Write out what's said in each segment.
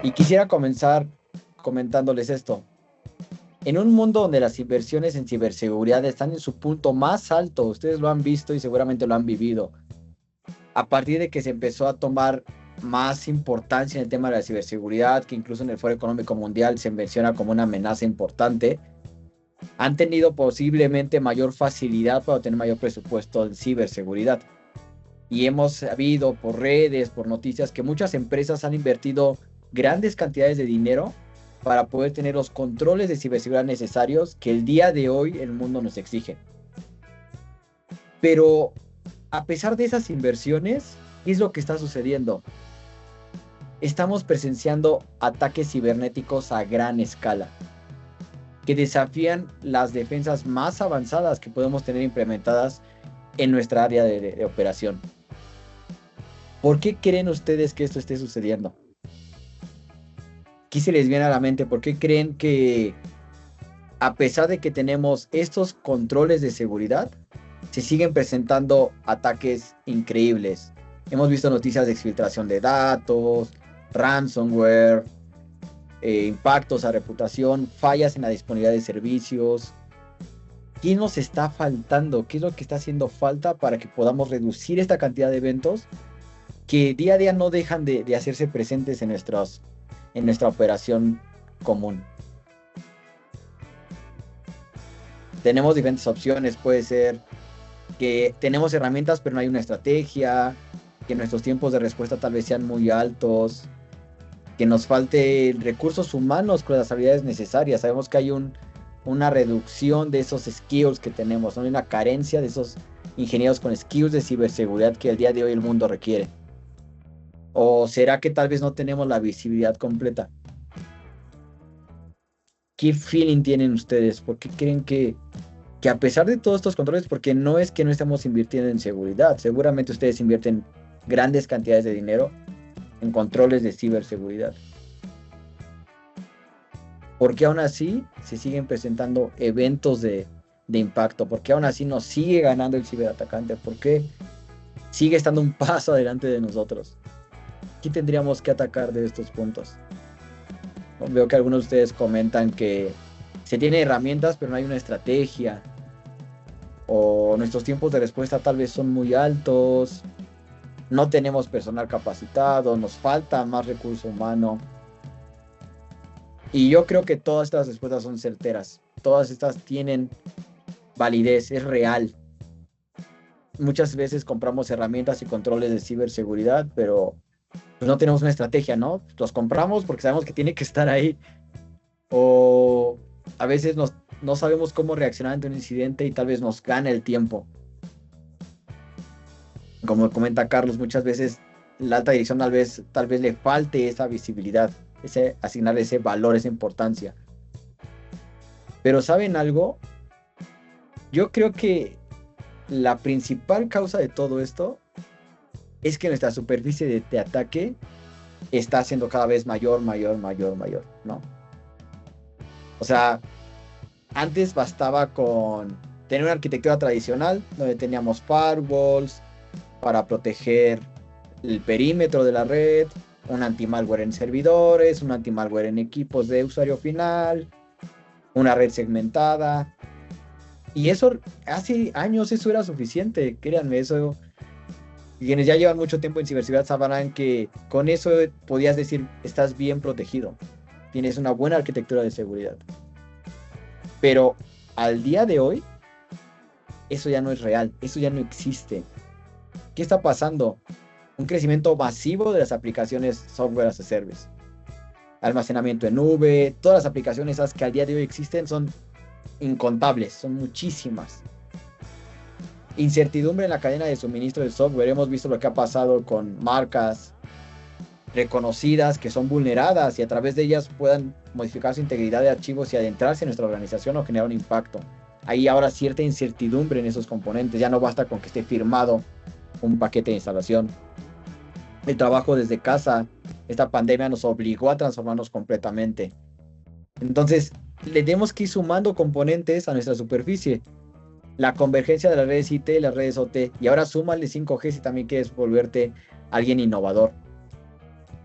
Y quisiera comenzar comentándoles esto. En un mundo donde las inversiones en ciberseguridad están en su punto más alto, ustedes lo han visto y seguramente lo han vivido, a partir de que se empezó a tomar más importancia en el tema de la ciberseguridad, que incluso en el Foro Económico Mundial se menciona como una amenaza importante, han tenido posiblemente mayor facilidad para obtener mayor presupuesto en ciberseguridad. Y hemos sabido por redes, por noticias, que muchas empresas han invertido grandes cantidades de dinero para poder tener los controles de ciberseguridad necesarios que el día de hoy el mundo nos exige. Pero a pesar de esas inversiones, ¿qué es lo que está sucediendo? Estamos presenciando ataques cibernéticos a gran escala, que desafían las defensas más avanzadas que podemos tener implementadas en nuestra área de operación. ¿Por qué creen ustedes que esto esté sucediendo? ¿Qué se les viene a la mente? ¿Por qué creen que, a pesar de que tenemos estos controles de seguridad, se siguen presentando ataques increíbles? Hemos visto noticias de exfiltración de datos, ransomware, impactos a reputación, fallas en la disponibilidad de servicios. ¿Qué nos está faltando? ¿Qué es lo que está haciendo falta para que podamos reducir esta cantidad de eventos que día a día no dejan de hacerse presentes en nuestra operación común? Tenemos diferentes opciones. Puede ser que tenemos herramientas pero no hay una estrategia, que nuestros tiempos de respuesta tal vez sean muy altos, que nos falte recursos humanos con las habilidades necesarias. Sabemos que hay una reducción de esos skills que tenemos, ¿no? Hay una carencia de esos ingenieros con skills de ciberseguridad que el día de hoy el mundo requiere. ¿O será que tal vez no tenemos la visibilidad completa? ¿Qué feeling tienen ustedes? ¿Por qué creen que a pesar de todos estos controles, porque no es que no estemos invirtiendo en seguridad, seguramente ustedes invierten grandes cantidades de dinero en controles de ciberseguridad, ¿por qué aún así se siguen presentando eventos de impacto? ¿Por qué aún así nos sigue ganando el ciberatacante? ¿Por qué sigue estando un paso adelante de nosotros? ¿Qué tendríamos que atacar de estos puntos? Veo que algunos de ustedes comentan que se tiene herramientas pero no hay una estrategia, o nuestros tiempos de respuesta tal vez son muy altos, no tenemos personal capacitado, nos falta más recurso humano. Y yo creo que todas estas respuestas son certeras, todas estas tienen validez, es real. Muchas veces compramos herramientas y controles de ciberseguridad, pero pues no tenemos una estrategia, ¿no? Los compramos porque sabemos que tiene que estar ahí, o a veces no sabemos cómo reaccionar ante un incidente y tal vez nos gana el tiempo. Como comenta Carlos, muchas veces la alta dirección tal vez le falte esa visibilidad, asignarle ese valor, esa importancia. Pero ¿saben algo? Yo creo que la principal causa de todo esto es que nuestra superficie de ataque está siendo cada vez mayor, ¿no? O sea, antes bastaba con tener una arquitectura tradicional donde teníamos firewalls para proteger el perímetro de la red, un anti-malware en servidores, un anti-malware en equipos de usuario final, una red segmentada. Y eso, hace años eso era suficiente, créanme, eso. Quienes ya llevan mucho tiempo en ciberseguridad sabrán que con eso podías decir, estás bien protegido, tienes una buena arquitectura de seguridad. Pero al día de hoy, eso ya no es real, eso ya no existe. ¿Qué está pasando? Un crecimiento masivo de las aplicaciones software as a service. Almacenamiento en nube, todas las aplicaciones esas que al día de hoy existen son incontables, son muchísimas. Incertidumbre en la cadena de suministro del software. Hemos visto lo que ha pasado con marcas reconocidas que son vulneradas y a través de ellas puedan modificar su integridad de archivos y adentrarse en nuestra organización o generar un impacto. Hay ahora cierta incertidumbre en esos componentes, ya no basta con que esté firmado un paquete de instalación. El trabajo desde casa, esta pandemia nos obligó a transformarnos completamente. Entonces, le tenemos que ir sumando componentes a nuestra superficie. La convergencia de las redes IT y las redes OT, y ahora súmale 5G si también quieres volverte alguien innovador.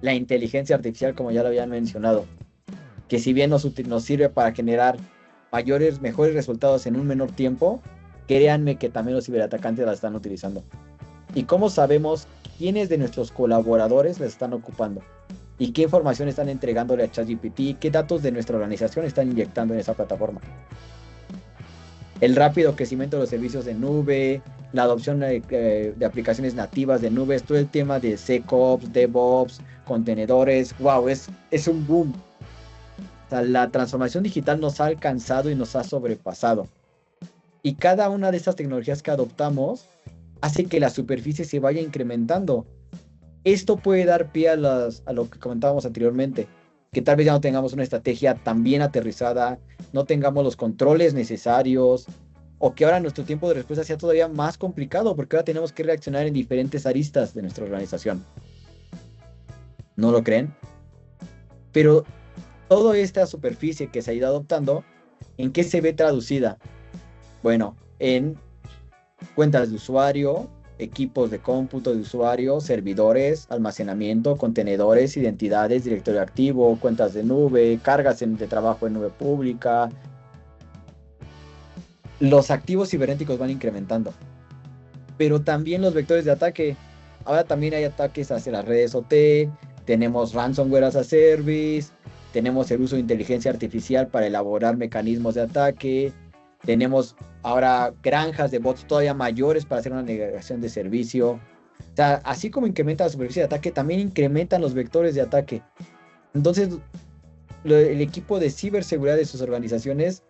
la inteligencia artificial, como ya lo habían mencionado, que si bien nos sirve para generar mejores resultados en un menor tiempo, créanme que también los ciberatacantes la están utilizando. ¿Y cómo sabemos quiénes de nuestros colaboradores la están ocupando? ¿Y qué información están entregándole a ChatGPT? ¿Qué datos de nuestra organización están inyectando en esa plataforma? El rápido crecimiento de los servicios de nube, la adopción de aplicaciones nativas de nubes, todo el tema de SecOps, DevOps, contenedores, wow, es un boom. O sea, la transformación digital nos ha alcanzado y nos ha sobrepasado. Y cada una de estas tecnologías que adoptamos hace que la superficie se vaya incrementando. Esto puede dar pie a lo que comentábamos anteriormente, que tal vez ya no tengamos una estrategia tan bien aterrizada, no tengamos los controles necesarios, o que ahora nuestro tiempo de respuesta sea todavía más complicado, porque ahora tenemos que reaccionar en diferentes aristas de nuestra organización. ¿No lo creen? Pero toda esta superficie que se ha ido adoptando, ¿en qué se ve traducida? Bueno, en cuentas de usuario, equipos de cómputo de usuario, servidores, almacenamiento, contenedores, identidades, directorio activo, cuentas de nube, cargas de trabajo en nube pública. Los activos cibernéticos van incrementando, pero también los vectores de ataque. Ahora también hay ataques hacia las redes OT, tenemos ransomware as a service, tenemos el uso de inteligencia artificial para elaborar mecanismos de ataque, tenemos ahora granjas de bots todavía mayores para hacer una negación de servicio. O sea, así como incrementa la superficie de ataque, también incrementan los vectores de ataque. Entonces, el equipo de ciberseguridad de sus organizaciones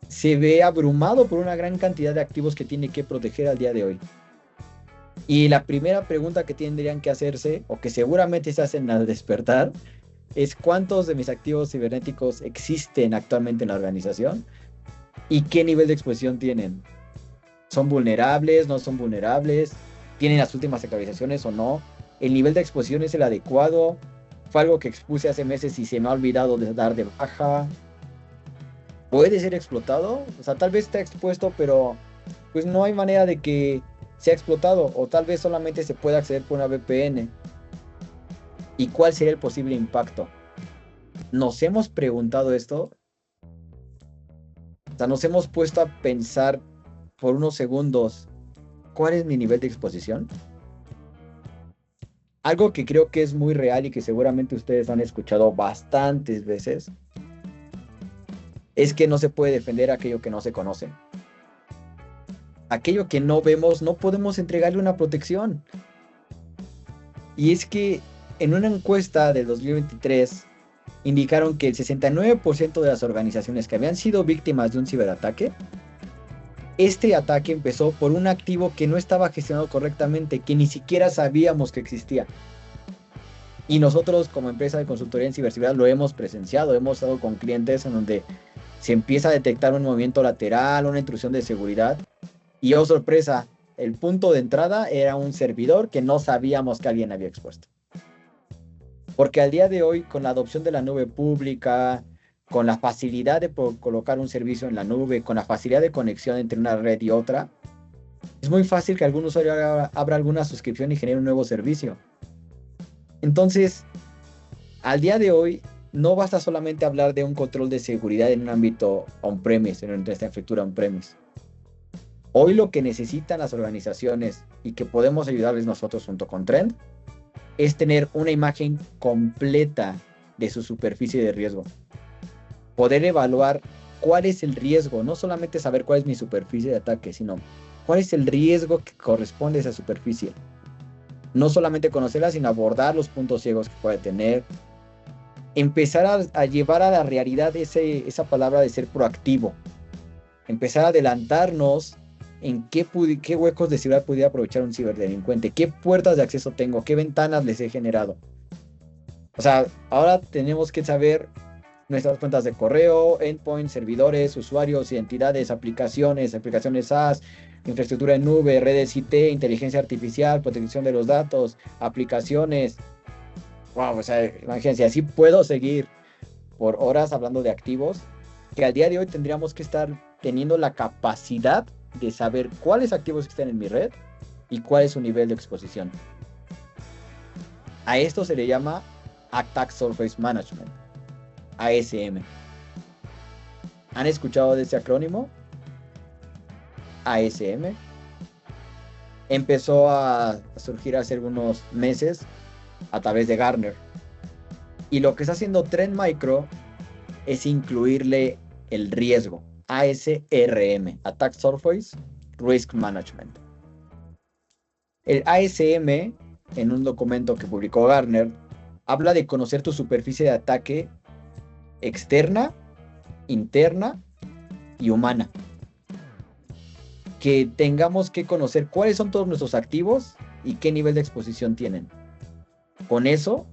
se ve abrumado por una gran cantidad de activos que tiene que proteger al día de hoy. Y la primera pregunta que tendrían que hacerse, o que seguramente se hacen al despertar, es cuántos de mis activos cibernéticos existen actualmente en la organización y qué nivel de exposición tienen. ¿Son vulnerables? ¿No son vulnerables? ¿Tienen las últimas actualizaciones o no? ¿El nivel de exposición es el adecuado? ¿Fue algo que expuse hace meses y se me ha olvidado de dar de baja? ¿Puede ser explotado? O sea, tal vez está expuesto, pero pues no hay manera de que sea explotado, o tal vez solamente se pueda acceder por una VPN. ¿Y cuál sería el posible impacto? ¿Nos hemos preguntado esto? O sea, nos hemos puesto a pensar por unos segundos, ¿cuál es mi nivel de exposición? Algo que creo que es muy real y que seguramente ustedes han escuchado bastantes veces, es que no se puede defender aquello que no se conoce. Aquello que no vemos, no podemos entregarle una protección. Y es que en una encuesta del 2023 indicaron que el 69% de las organizaciones que habían sido víctimas de un ciberataque, este ataque empezó por un activo que no estaba gestionado correctamente, que ni siquiera sabíamos que existía. Y nosotros como empresa de consultoría en ciberseguridad lo hemos presenciado, hemos estado con clientes en donde se empieza a detectar un movimiento lateral, una intrusión de seguridad, y oh sorpresa, el punto de entrada era un servidor que no sabíamos que alguien había expuesto. Porque al día de hoy, con la adopción de la nube pública, con la facilidad de colocar un servicio en la nube, con la facilidad de conexión entre una red y otra, es muy fácil que algún usuario abra alguna suscripción y genere un nuevo servicio. Entonces, al día de hoy, no basta solamente hablar de un control de seguridad en un ámbito on-premise, en nuestra infraestructura on-premise. Hoy lo que necesitan las organizaciones y que podemos ayudarles nosotros junto con Trend es tener una imagen completa de su superficie de riesgo. Poder evaluar cuál es el riesgo, no solamente saber cuál es mi superficie de ataque, sino cuál es el riesgo que corresponde a esa superficie. No solamente conocerla, sino abordar los puntos ciegos que puede tener. Empezar a llevar a la realidad esa palabra de ser proactivo. Empezar a adelantarnos en qué huecos de seguridad pudiera aprovechar un ciberdelincuente, qué puertas de acceso tengo, qué ventanas les he generado. O sea, ahora tenemos que saber nuestras cuentas de correo, endpoints, servidores, usuarios, identidades, aplicaciones SaaS, infraestructura en nube, redes IT, inteligencia artificial, protección de los datos, aplicaciones. Wow, o sea, imagínense, así puedo seguir por horas hablando de activos, que al día de hoy tendríamos que estar teniendo la capacidad de saber cuáles activos están en mi red y cuál es su nivel de exposición. A esto se le llama Attack Surface Management, ASM. ¿Han escuchado de ese acrónimo? ASM. Empezó a surgir hace algunos meses a través de Gartner. Y lo que está haciendo Trend Micro es incluirle el riesgo, ASRM, Attack Surface Risk Management. El ASM, en un documento que publicó Gartner, habla de conocer tu superficie de ataque externa, interna y humana. Que tengamos que conocer cuáles son todos nuestros activos y qué nivel de exposición tienen. Con eso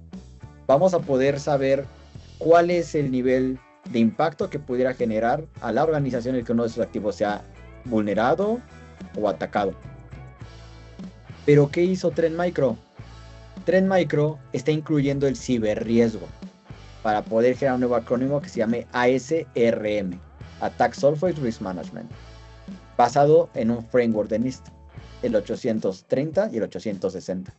vamos a poder saber cuál es el nivel de impacto que pudiera generar a la organización el que uno de sus activos sea vulnerado o atacado. Pero ¿qué hizo Trend Micro? Trend Micro está incluyendo el ciberriesgo para poder generar un nuevo acrónimo que se llame ASRM, Attack Surface Risk Management, basado en un framework de NIST, el 830 y el 860.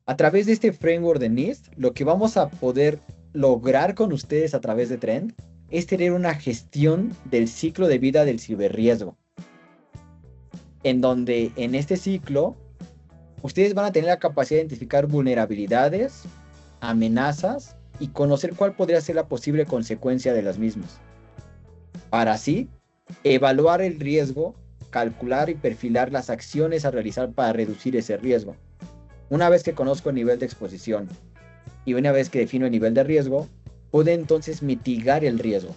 A través de este framework de NIST, lo que vamos a poder lograr con ustedes a través de Trend es tener una gestión del ciclo de vida del ciberriesgo, en donde en este ciclo ustedes van a tener la capacidad de identificar vulnerabilidades, amenazas y conocer cuál podría ser la posible consecuencia de las mismas. Para así evaluar el riesgo, calcular y perfilar las acciones a realizar para reducir ese riesgo. Una vez que conozco el nivel de exposición y una vez que defino el nivel de riesgo, puedo entonces mitigar el riesgo,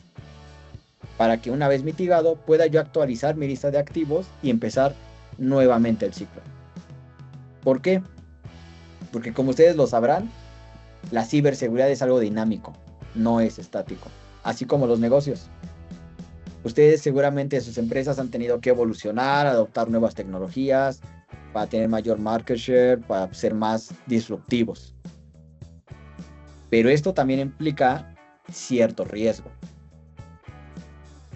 para que una vez mitigado pueda yo actualizar mi lista de activos y empezar nuevamente el ciclo. ¿Por qué? Porque como ustedes lo sabrán, la ciberseguridad es algo dinámico, no es estático, así como los negocios. Ustedes seguramente sus empresas han tenido que evolucionar, adoptar nuevas tecnologías para tener mayor market share, para ser más disruptivos. Pero esto también implica cierto riesgo,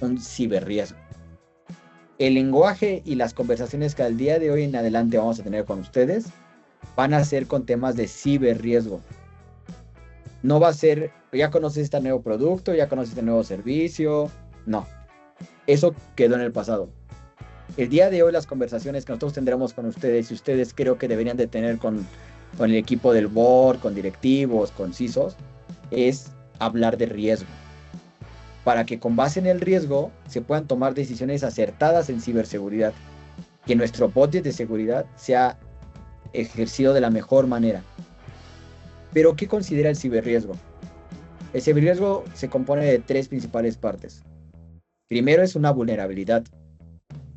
un ciberriesgo. El lenguaje y las conversaciones que al día de hoy en adelante vamos a tener con ustedes van a ser con temas de ciberriesgo. No va a ser, ya conoces este nuevo producto, ya conoces este nuevo servicio. No, eso quedó en el pasado. El día de hoy las conversaciones que nosotros tendremos con ustedes y ustedes creo que deberían de tener con el equipo del board, con directivos, con CISOs, es hablar de riesgo. Para que con base en el riesgo se puedan tomar decisiones acertadas en ciberseguridad. Que nuestro budget de seguridad sea ejercido de la mejor manera. Pero ¿qué considera el ciberriesgo? El ciberriesgo se compone de tres principales partes. Primero es una vulnerabilidad,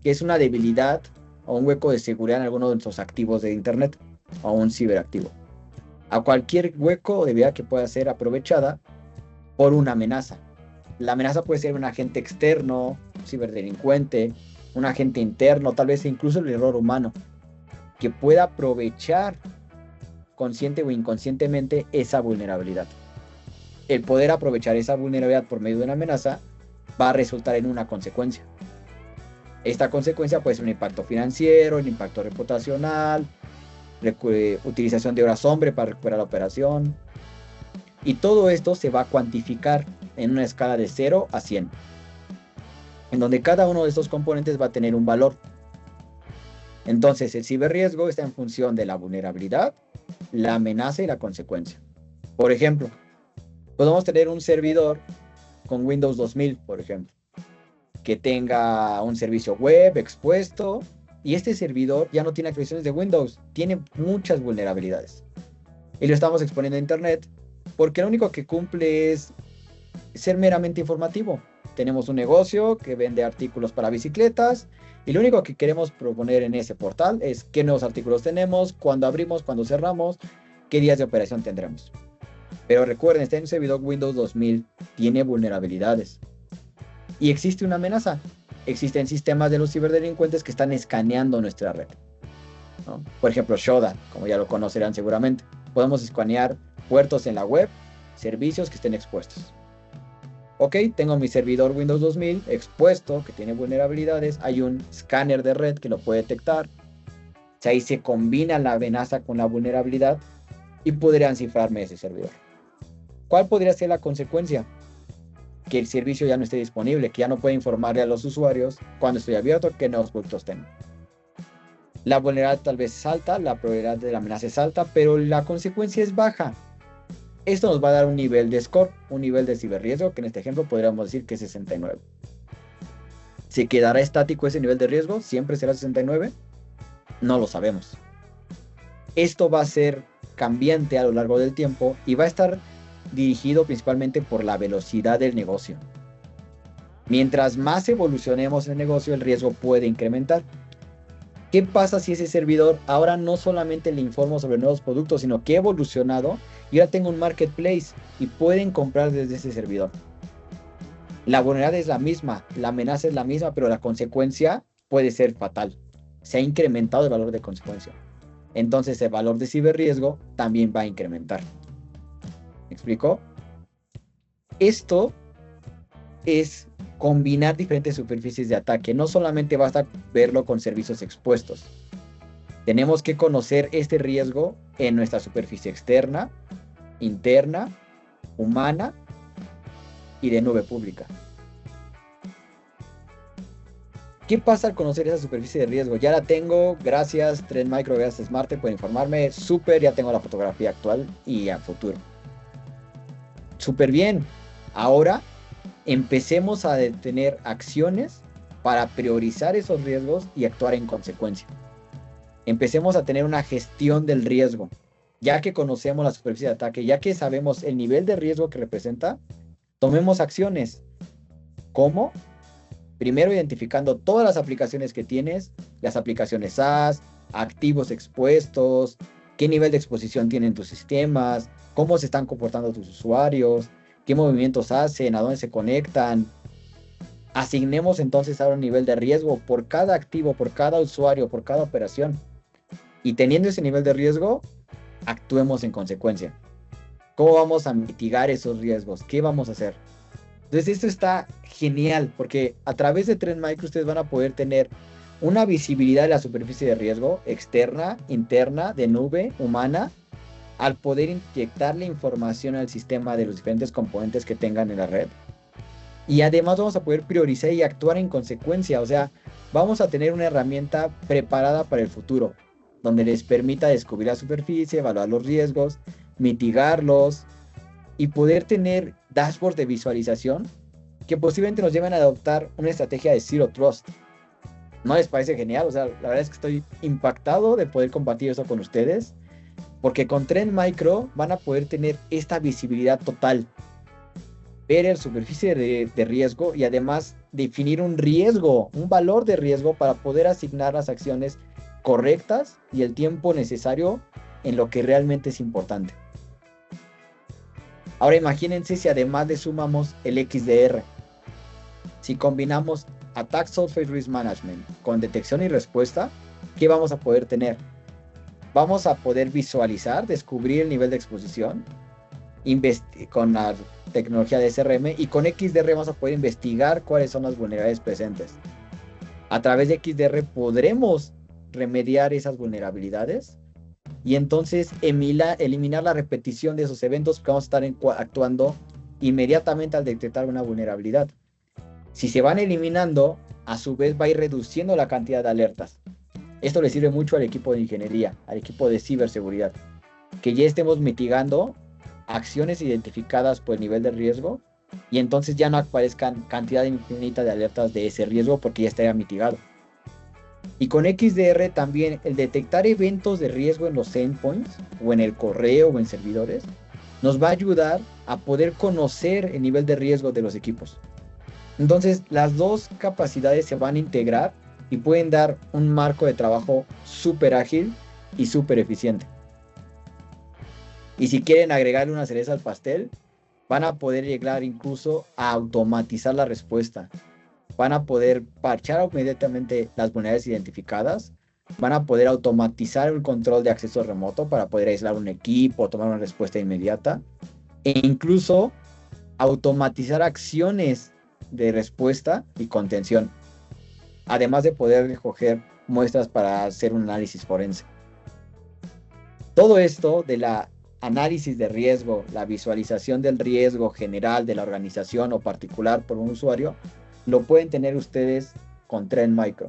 que es una debilidad o un hueco de seguridad en alguno de nuestros activos de Internet o un ciberactivo. A cualquier hueco o debilidad que pueda ser aprovechada por una amenaza. La amenaza puede ser un agente externo, un ciberdelincuente, un agente interno, tal vez incluso el error humano, que pueda aprovechar consciente o inconscientemente esa vulnerabilidad. El poder aprovechar esa vulnerabilidad por medio de una amenaza va a resultar en una consecuencia. Esta consecuencia puede ser un impacto financiero, un impacto reputacional, utilización de horas hombre para recuperar la operación. Y todo esto se va a cuantificar en una escala de 0 a 100, en donde cada uno de estos componentes va a tener un valor. Entonces el ciberriesgo está en función de la vulnerabilidad, la amenaza y la consecuencia. Por ejemplo, podemos tener un servidor con Windows 2000, por ejemplo, que tenga un servicio web expuesto y este servidor ya no tiene actualizaciones de Windows, tiene muchas vulnerabilidades. Y lo estamos exponiendo a Internet porque lo único que cumple es ser meramente informativo. Tenemos un negocio que vende artículos para bicicletas y lo único que queremos proponer en ese portal es qué nuevos artículos tenemos, cuándo abrimos, cuándo cerramos, qué días de operación tendremos. Pero recuerden, este servidor Windows 2000 tiene vulnerabilidades. Y existe una amenaza. Existen sistemas de los ciberdelincuentes que están escaneando nuestra red, ¿no? Por ejemplo, Shodan, como ya lo conocerán seguramente. Podemos escanear puertos en la web, servicios que estén expuestos. Ok, tengo mi servidor Windows 2000 expuesto, que tiene vulnerabilidades. Hay un escáner de red que lo puede detectar. sea, ahí se combina la amenaza con la vulnerabilidad y podrían cifrarme ese servidor. ¿Cuál podría ser la consecuencia? Que el servicio ya no esté disponible, que ya no pueda informarle a los usuarios cuando estoy abierto qué nuevos productos tengo. La vulnerabilidad tal vez es alta, la probabilidad de la amenaza es alta, pero la consecuencia es baja. Esto nos va a dar un nivel de score, un nivel de ciberriesgo, que en este ejemplo podríamos decir que es 69. ¿Se quedará estático ese nivel de riesgo? ¿Siempre será 69? No lo sabemos. Esto va a ser cambiante a lo largo del tiempo y va a estar dirigido principalmente por la velocidad del negocio. Mientras más evolucionemos el negocio, el riesgo puede incrementar. ¿Qué pasa si ese servidor ahora no solamente le informo sobre nuevos productos, sino que ha evolucionado y ahora tengo un marketplace y pueden comprar desde ese servidor? La vulnerabilidad es la misma, la amenaza es la misma, pero la consecuencia puede ser fatal. Se ha incrementado el valor de consecuencia. Entonces el valor de ciberriesgo también va a incrementar. ¿Me explico? Esto es combinar diferentes superficies de ataque. No solamente basta verlo con servicios expuestos. Tenemos que conocer este riesgo en nuestra superficie externa, interna, humana y de nube pública. ¿Qué pasa al conocer esa superficie de riesgo? Ya la tengo, gracias Trend Micro, gracias Smarte por informarme. Súper, ya tengo la fotografía actual y a futuro. Súper bien. Ahora empecemos a detener acciones para priorizar esos riesgos y actuar en consecuencia. Empecemos a tener una gestión del riesgo. Ya que conocemos la superficie de ataque, ya que sabemos el nivel de riesgo que representa, tomemos acciones. ¿Cómo? Primero identificando todas las aplicaciones que tienes, las aplicaciones SaaS, activos expuestos, qué nivel de exposición tienen tus sistemas, cómo se están comportando tus usuarios, qué movimientos hacen, a dónde se conectan. Asignemos entonces ahora un nivel de riesgo por cada activo, por cada usuario, por cada operación. Y teniendo ese nivel de riesgo, actuemos en consecuencia. ¿Cómo vamos a mitigar esos riesgos? ¿Qué vamos a hacer? Entonces esto está genial porque a través de Trend Micro ustedes van a poder tener una visibilidad de la superficie de riesgo externa, interna, de nube, humana, al poder inyectarle información al sistema de los diferentes componentes que tengan en la red. Y además vamos a poder priorizar y actuar en consecuencia. O sea, vamos a tener una herramienta preparada para el futuro, donde les permita descubrir la superficie, evaluar los riesgos, mitigarlos y poder tener dashboards de visualización que posiblemente nos lleven a adoptar una estrategia de Zero Trust. ¿No les parece genial? O sea, la verdad es que estoy impactado de poder compartir eso con ustedes, porque con Trend Micro van a poder tener esta visibilidad total, ver la superficie de riesgo y además definir un riesgo, un valor de riesgo para poder asignar las acciones correctas y el tiempo necesario en lo que realmente es importante. Ahora imagínense si además le sumamos el XDR. Si combinamos Attack Surface Risk Management con detección y respuesta, ¿qué vamos a poder tener? Vamos a poder visualizar, descubrir el nivel de exposición con la tecnología de SRM, y con XDR vamos a poder investigar cuáles son las vulnerabilidades presentes. A través de XDR podremos remediar esas vulnerabilidades y entonces eliminar la repetición de esos eventos, que vamos a estar actuando inmediatamente al detectar una vulnerabilidad. Si se van eliminando, a su vez va a ir reduciendo la cantidad de alertas. Esto le sirve mucho al equipo de ingeniería, al equipo de ciberseguridad, que ya estemos mitigando acciones identificadas por el nivel de riesgo y entonces ya no aparezcan cantidad infinita de alertas de ese riesgo porque ya estaría mitigado. Y con XDR también el detectar eventos de riesgo en los endpoints o en el correo o en servidores nos va a ayudar a poder conocer el nivel de riesgo de los equipos. Entonces las dos capacidades se van a integrar y pueden dar un marco de trabajo súper ágil y súper eficiente. Y si quieren agregarle una cereza al pastel, van a poder llegar incluso a automatizar la respuesta. Van a poder parchar inmediatamente las vulnerabilidades identificadas. Van a poder automatizar el control de acceso remoto para poder aislar un equipo, tomar una respuesta inmediata. E incluso automatizar acciones de respuesta y contención. Además de poder recoger muestras para hacer un análisis forense. Todo esto de la análisis de riesgo, la visualización del riesgo general de la organización o particular por un usuario, lo pueden tener ustedes con Trend Micro.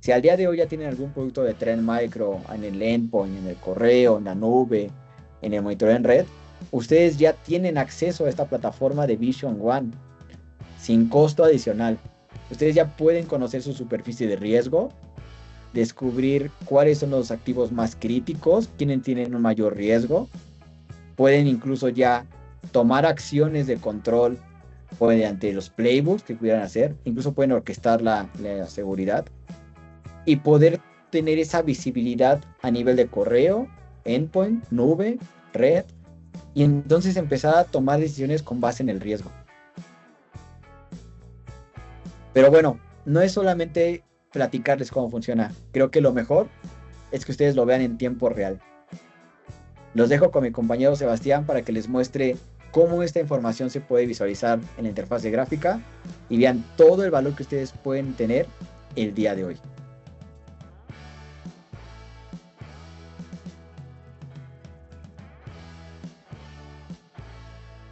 Si al día de hoy ya tienen algún producto de Trend Micro en el endpoint, en el correo, en la nube, en el monitoreo en red, ustedes ya tienen acceso a esta plataforma de Vision One sin costo adicional. Ustedes ya pueden conocer su superficie de riesgo, descubrir cuáles son los activos más críticos, quiénes tienen un mayor riesgo. Pueden incluso ya tomar acciones de control mediante los playbooks que pudieran hacer, incluso pueden orquestar la seguridad y poder tener esa visibilidad a nivel de correo, endpoint, nube, red, y entonces empezar a tomar decisiones con base en el riesgo. Pero bueno, no es solamente platicarles cómo funciona. Creo que lo mejor es que ustedes lo vean en tiempo real. Los dejo con mi compañero Sebastián para que les muestre cómo esta información se puede visualizar en la interfaz de gráfica y vean todo el valor que ustedes pueden tener el día de hoy.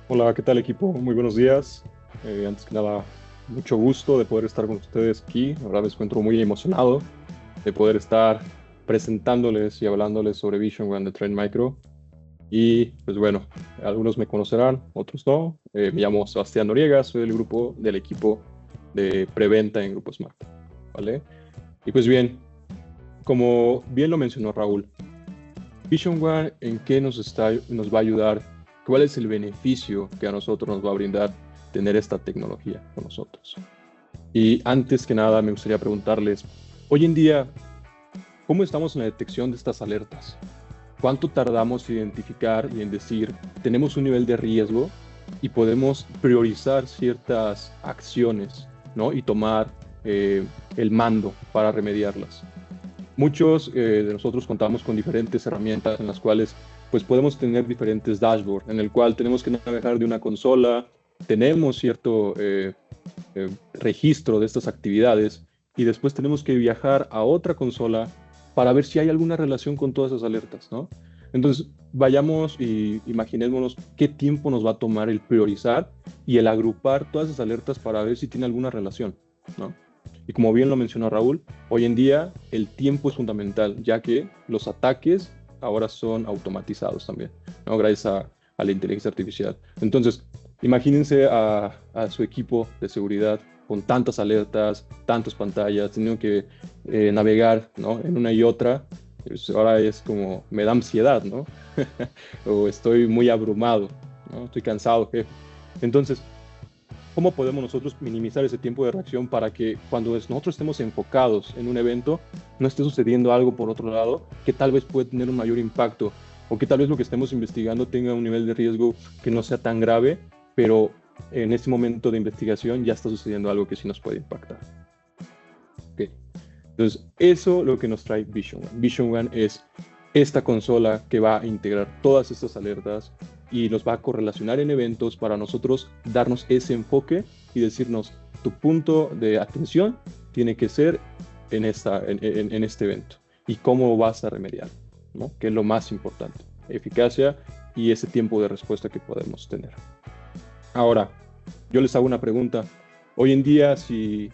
Hola, ¿qué tal equipo? Muy buenos días. Antes que nada, mucho gusto de poder estar con ustedes aquí. La verdad me encuentro muy emocionado de poder estar presentándoles y hablándoles sobre Vision One de Trend Micro. Y pues bueno, algunos me conocerán, otros no. Me llamo Sebastián Noriega, soy del equipo de preventa en Grupo Smart, ¿vale? Y pues bien, como bien lo mencionó Raúl, Vision One, ¿en qué nos va a ayudar? ¿Cuál es el beneficio que a nosotros nos va a brindar tener esta tecnología con nosotros? Y antes que nada me gustaría preguntarles, hoy en día, ¿cómo estamos en la detección de estas alertas? ¿Cuánto tardamos en identificar y en decir, tenemos un nivel de riesgo y podemos priorizar ciertas acciones, ¿no? Y tomar el mando para remediarlas? Muchos de nosotros contamos con diferentes herramientas en las cuales pues podemos tener diferentes dashboards, en el cual tenemos que navegar de una consola, tenemos cierto registro de estas actividades y después tenemos que viajar a otra consola para ver si hay alguna relación con todas esas alertas, ¿no? Entonces, vayamos y imaginémonos qué tiempo nos va a tomar el priorizar y el agrupar todas esas alertas para ver si tiene alguna relación, ¿no? Y como bien lo mencionó Raúl, hoy en día el tiempo es fundamental, ya que los ataques ahora son automatizados también, ¿no? Gracias a la inteligencia artificial. Entonces, imagínense a su equipo de seguridad con tantas alertas, tantas pantallas, teniendo que navegar, ¿no? En una y otra. Pues ahora es como, me da ansiedad, ¿no? O estoy muy abrumado, ¿no? Estoy cansado, jefe. Entonces, ¿cómo podemos nosotros minimizar ese tiempo de reacción para que cuando nosotros estemos enfocados en un evento no esté sucediendo algo por otro lado que tal vez puede tener un mayor impacto o que tal vez lo que estemos investigando tenga un nivel de riesgo que no sea tan grave, pero en este momento de investigación ya está sucediendo algo que sí nos puede impactar? Okay. Entonces, eso es lo que nos trae Vision One. Vision One es esta consola que va a integrar todas estas alertas y los va a correlacionar en eventos para nosotros darnos ese enfoque y decirnos, tu punto de atención tiene que ser en este evento y cómo vas a remediar, ¿no? Que es lo más importante, eficacia y ese tiempo de respuesta que podemos tener. Ahora, yo les hago una pregunta. Hoy en día, si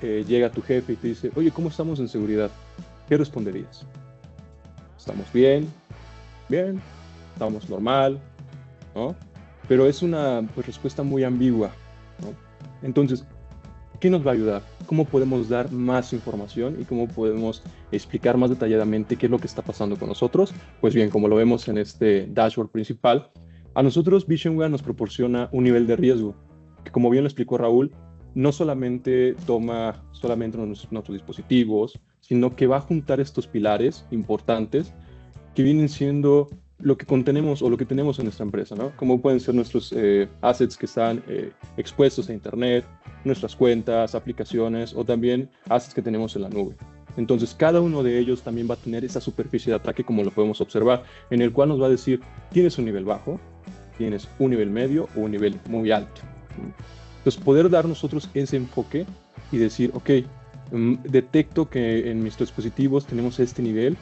llega tu jefe y te dice, oye, ¿cómo estamos en seguridad? ¿Qué responderías? ¿Estamos bien? Bien. ¿Estamos normal? ¿No? Pero es una respuesta muy ambigua, ¿no? Entonces, ¿qué nos va a ayudar? ¿Cómo podemos dar más información y cómo podemos explicar más detalladamente qué es lo que está pasando con nosotros? Pues bien, como lo vemos en este dashboard principal, a nosotros Vision One nos proporciona un nivel de riesgo, que como bien lo explicó Raúl, no solamente toma nuestros dispositivos, sino que va a juntar estos pilares importantes que vienen siendo lo que contenemos o lo que tenemos en nuestra empresa, ¿no? Como pueden ser nuestros assets que están expuestos a Internet, nuestras cuentas, aplicaciones o también assets que tenemos en la nube. Entonces, cada uno de ellos también va a tener esa superficie de ataque, como lo podemos observar, en el cual nos va a decir, tienes un nivel bajo, tienes un nivel medio o un nivel muy alto. Entonces, poder dar nosotros ese enfoque y decir, ok, detecto que en nuestros dispositivos tenemos este nivel,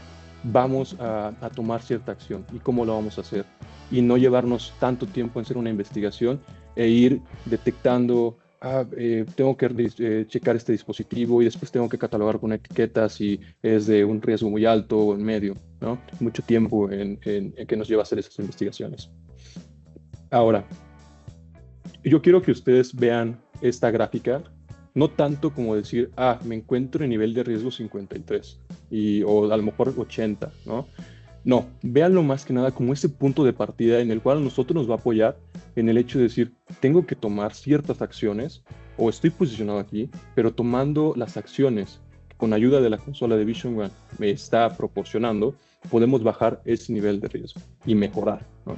vamos a tomar cierta acción. ¿Y cómo lo vamos a hacer? Y no llevarnos tanto tiempo en hacer una investigación e ir detectando, tengo que checar este dispositivo y después tengo que catalogar con etiquetas si es de un riesgo muy alto o en medio, ¿no? Mucho tiempo en que nos lleva a hacer esas investigaciones. Ahora, yo quiero que ustedes vean esta gráfica, no tanto como decir, me encuentro en nivel de riesgo 53 o a lo mejor 80, ¿no? No, véanlo más que nada como ese punto de partida en el cual a nosotros nos va a apoyar en el hecho de decir, tengo que tomar ciertas acciones o estoy posicionado aquí, pero tomando las acciones que con ayuda de la consola de Vision One me está proporcionando, podemos bajar ese nivel de riesgo y mejorar, ¿no?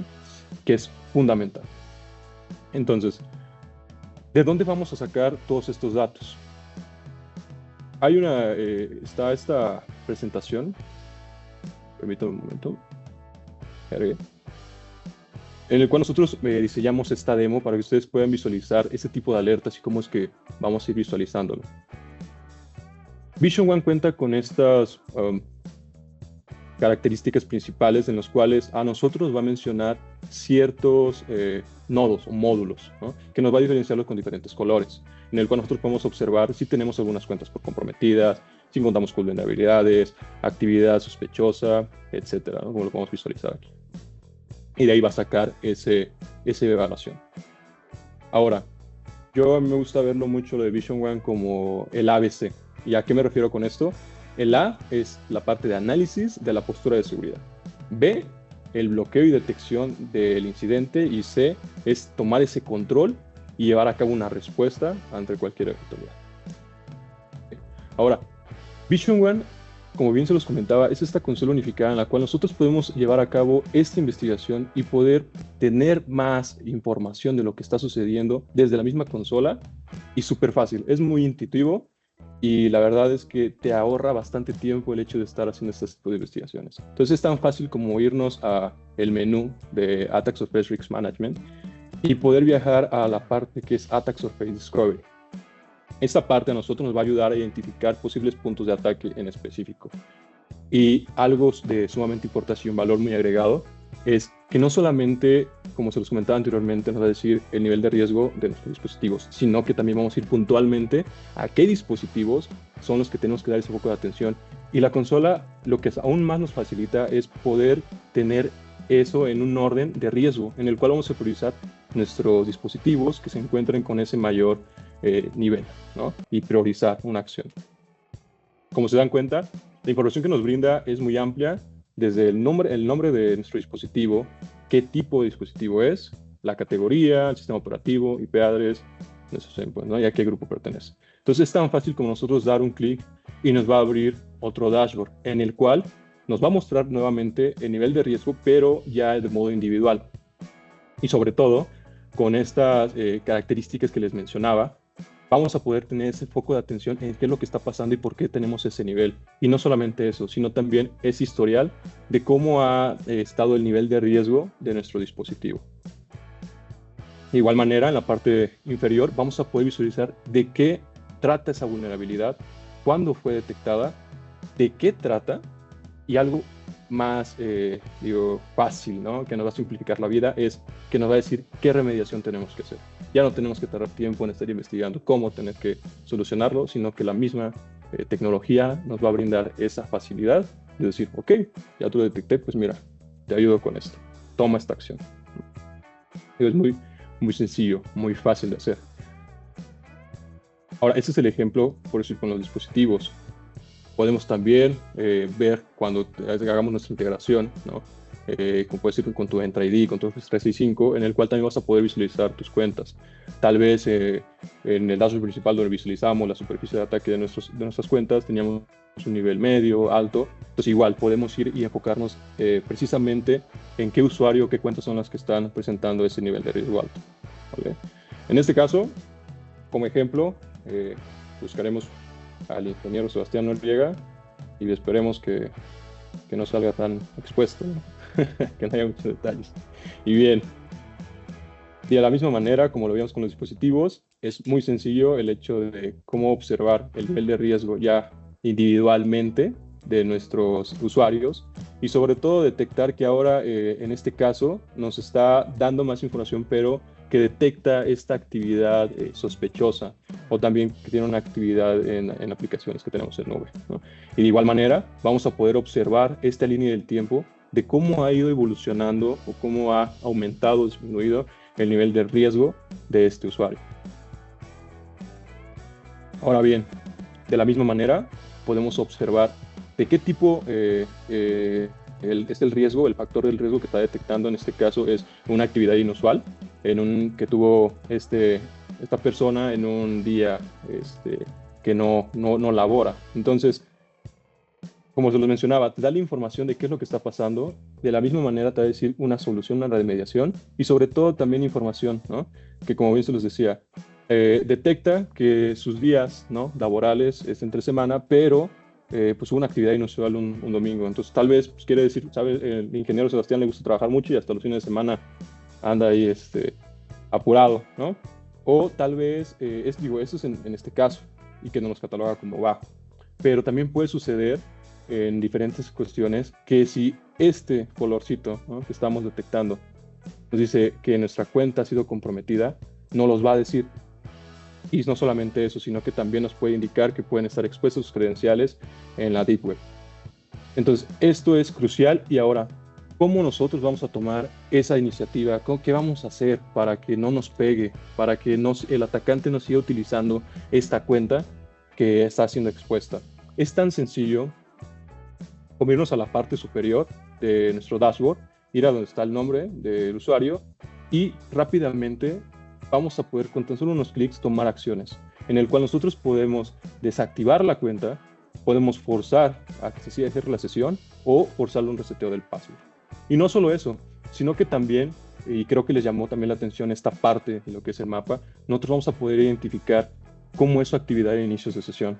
Que es fundamental. Entonces, ¿de dónde vamos a sacar todos estos datos? Hay está esta presentación, permítame un momento, en el cual nosotros diseñamos esta demo para que ustedes puedan visualizar ese tipo de alertas y cómo es que vamos a ir visualizándolo. Vision One cuenta con estas características principales en los cuales a nosotros va a mencionar ciertos nodos o módulos, ¿no? Que nos va a diferenciarlos con diferentes colores, en el cual nosotros podemos observar si tenemos algunas cuentas por comprometidas, si contamos con vulnerabilidades, actividad sospechosa, etcétera, ¿no? Como lo podemos visualizar aquí. Y de ahí va a sacar esa evaluación. Ahora, a mí me gusta verlo mucho lo de Vision One como el ABC. ¿Y a qué me refiero con esto? El A es la parte de análisis de la postura de seguridad. B, el bloqueo y detección del incidente. Y C, es tomar ese control y llevar a cabo una respuesta ante cualquier eventualidad. Ahora, Vision One, como bien se los comentaba, es esta consola unificada en la cual nosotros podemos llevar a cabo esta investigación y poder tener más información de lo que está sucediendo desde la misma consola, y súper fácil, es muy intuitivo y la verdad es que te ahorra bastante tiempo el hecho de estar haciendo este tipo de investigaciones. Entonces es tan fácil como irnos a el menú de Attack Surface Risk Management y poder viajar a la parte que es Attack Surface Discovery. Esta parte a nosotros nos va a ayudar a identificar posibles puntos de ataque en específico. Y algo de sumamente importancia y un valor muy agregado es que no solamente, como se los comentaba anteriormente, nos va a decir el nivel de riesgo de nuestros dispositivos, sino que también vamos a ir puntualmente a qué dispositivos son los que tenemos que dar ese foco de atención. Y la consola lo que aún más nos facilita es poder tener eso en un orden de riesgo, en el cual vamos a priorizar nuestros dispositivos que se encuentren con ese mayor nivel, ¿no? Y priorizar una acción. Como se dan cuenta, la información que nos brinda es muy amplia, desde el nombre de nuestro dispositivo, qué tipo de dispositivo es, la categoría, el sistema operativo, IP address, ¿no? Y a qué grupo pertenece. Entonces es tan fácil como nosotros dar un clic y nos va a abrir otro dashboard en el cual nos va a mostrar nuevamente el nivel de riesgo, pero ya de modo individual. Y sobre todo, con estas características que les mencionaba, vamos a poder tener ese foco de atención en qué es lo que está pasando y por qué tenemos ese nivel. Y no solamente eso, sino también ese historial de cómo ha estado el nivel de riesgo de nuestro dispositivo. De igual manera, en la parte inferior vamos a poder visualizar de qué trata esa vulnerabilidad, cuándo fue detectada, de qué trata, y algo más fácil, ¿no? Que nos va a simplificar la vida, es que nos va a decir qué remediación tenemos que hacer. Ya no tenemos que tardar tiempo en estar investigando cómo tener que solucionarlo, sino que la misma tecnología nos va a brindar esa facilidad de decir, ok, ya tú lo detecté, pues mira, te ayudo con esto, toma esta acción. Es muy, muy sencillo, muy fácil de hacer. Ahora, este es el ejemplo, por decir, con los dispositivos. Podemos también ver cuando hagamos nuestra integración, ¿no? Como puedes decir, con tu Entra ID, con tu Office 365, en el cual también vas a poder visualizar tus cuentas. Tal vez en el dashboard principal donde visualizamos la superficie de ataque de nuestras cuentas, teníamos un nivel medio, alto. Entonces igual podemos ir y enfocarnos precisamente en qué usuario, qué cuentas son las que están presentando ese nivel de riesgo alto, ¿vale? En este caso, como ejemplo, buscaremos al ingeniero Sebastián Noriega y esperemos que no salga tan expuesto, ¿no? Que no haya muchos detalles. Y bien, y de la misma manera, como lo vimos con los dispositivos, es muy sencillo el hecho de cómo observar el nivel de riesgo ya individualmente de nuestros usuarios y sobre todo detectar que ahora en este caso nos está dando más información, pero que detecta esta actividad sospechosa o también que tiene una actividad en aplicaciones que tenemos en nube, ¿no? Y de igual manera vamos a poder observar esta línea del tiempo de cómo ha ido evolucionando o cómo ha aumentado o disminuido el nivel de riesgo de este usuario. Ahora bien, de la misma manera podemos observar de qué tipo es el riesgo, el factor del riesgo que está detectando en este caso es una actividad inusual que tuvo esta persona en un día que no labora. Entonces, como se los mencionaba, te da la información de qué es lo que está pasando, de la misma manera te va a decir una solución, una remediación y sobre todo también información, ¿no? Que como bien se los decía, detecta que sus días, ¿no?, laborales es entre semana, pero pues hubo una actividad inusual un domingo. Entonces tal vez pues, quiere decir, ¿sabes? El ingeniero Sebastián le gusta trabajar mucho y hasta los fines de semana anda ahí apurado, ¿no? O tal vez, eso es en este caso y que no nos cataloga como bajo. Pero también puede suceder en diferentes cuestiones que si este colorcito, ¿no?, que estamos detectando nos dice que nuestra cuenta ha sido comprometida, no los va a decir. Y no solamente eso, sino que también nos puede indicar que pueden estar expuestos sus credenciales en la Deep Web. Entonces, esto es crucial. Y ahora, ¿cómo nosotros vamos a tomar esa iniciativa? ¿Qué vamos a hacer para que no nos pegue, para que el atacante no siga utilizando esta cuenta que está siendo expuesta? Es tan sencillo como irnos a la parte superior de nuestro dashboard, ir a donde está el nombre del usuario y rápidamente vamos a poder con tan solo unos clics tomar acciones, en el cual nosotros podemos desactivar la cuenta, podemos forzar a que se siga hacer la sesión o forzarle un reseteo del password. Y no solo eso, sino que también, y creo que les llamó también la atención esta parte de lo que es el mapa, nosotros vamos a poder identificar cómo es su actividad de inicios de sesión.